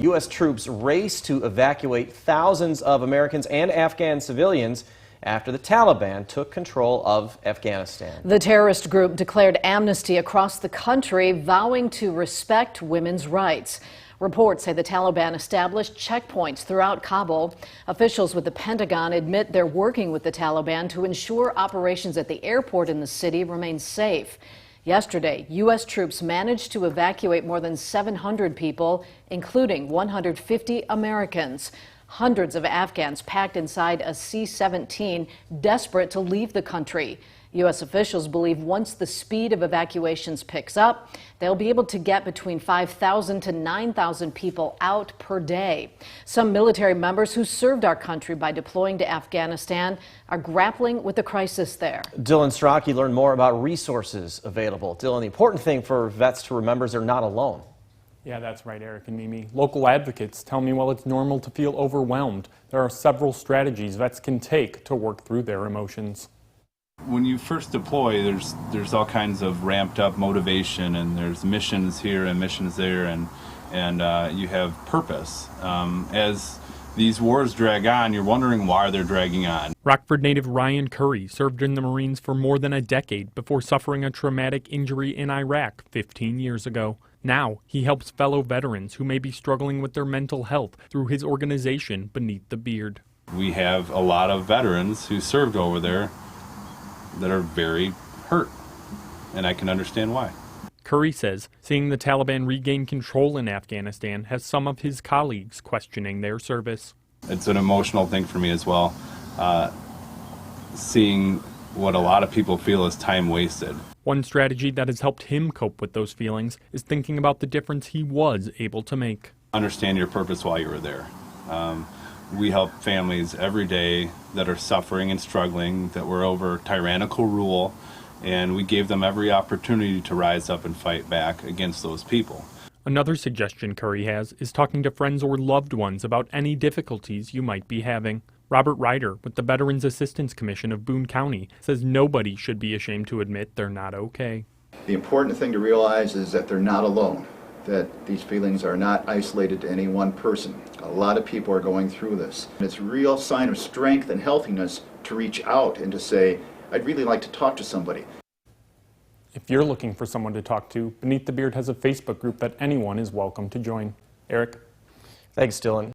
U.S. troops race to evacuate thousands of Americans and Afghan civilians after the Taliban took control of Afghanistan. The terrorist group declared amnesty across the country, vowing to respect women's rights. Reports say the Taliban established checkpoints throughout Kabul. Officials with the Pentagon admit they're working with the Taliban to ensure operations at the airport in the city remain safe. Yesterday, U.S. troops managed to evacuate more than 700 people, including 150 Americans. Hundreds of Afghans packed inside a C-17, desperate to leave the country. U.S. officials believe once the speed of evacuations picks up, they'll be able to get between 5,000 to 9,000 people out per day. Some military members who served our country by deploying to Afghanistan are grappling with the crisis there. Dylan Strachey learned more about resources available. Dylan, the important thing for vets to remember is they're not alone. Yeah, that's right, Eric and Mimi. Local advocates tell me while it's normal to feel overwhelmed, there are several strategies vets can take to work through their emotions. When you first deploy, there's all kinds of ramped up motivation, and there's missions here and missions there, and you have purpose. As these wars drag on, you're wondering why they're dragging on. Rockford native Ryan Curry served in the Marines for more than a decade before suffering a traumatic injury in Iraq 15 years ago. Now, he helps fellow veterans who may be struggling with their mental health through his organization Beneath the Beard. We have a lot of veterans who served over there that are very hurt, and I can understand why. Curry says seeing the Taliban regain control in Afghanistan has some of his colleagues questioning their service. It's an emotional thing for me as well, seeing what a lot of people feel is time wasted. One strategy that has helped him cope with those feelings is thinking about the difference he was able to make. Understand your purpose while you were there. We help families every day that are suffering and struggling, that were over tyrannical rule, and we gave them every opportunity to rise up and fight back against those people. Another suggestion Curry has is talking to friends or loved ones about any difficulties you might be having. Robert Ryder with the Veterans Assistance Commission of Boone County says nobody should be ashamed to admit they're not okay. The important thing to realize is that they're not alone, that these feelings are not isolated to any one person. A lot of people are going through this. It's a real sign of strength and healthiness to reach out and to say, I'd really like to talk to somebody. If you're looking for someone to talk to, Beneath the Beard has a Facebook group that anyone is welcome to join. Eric? Thanks, Dylan.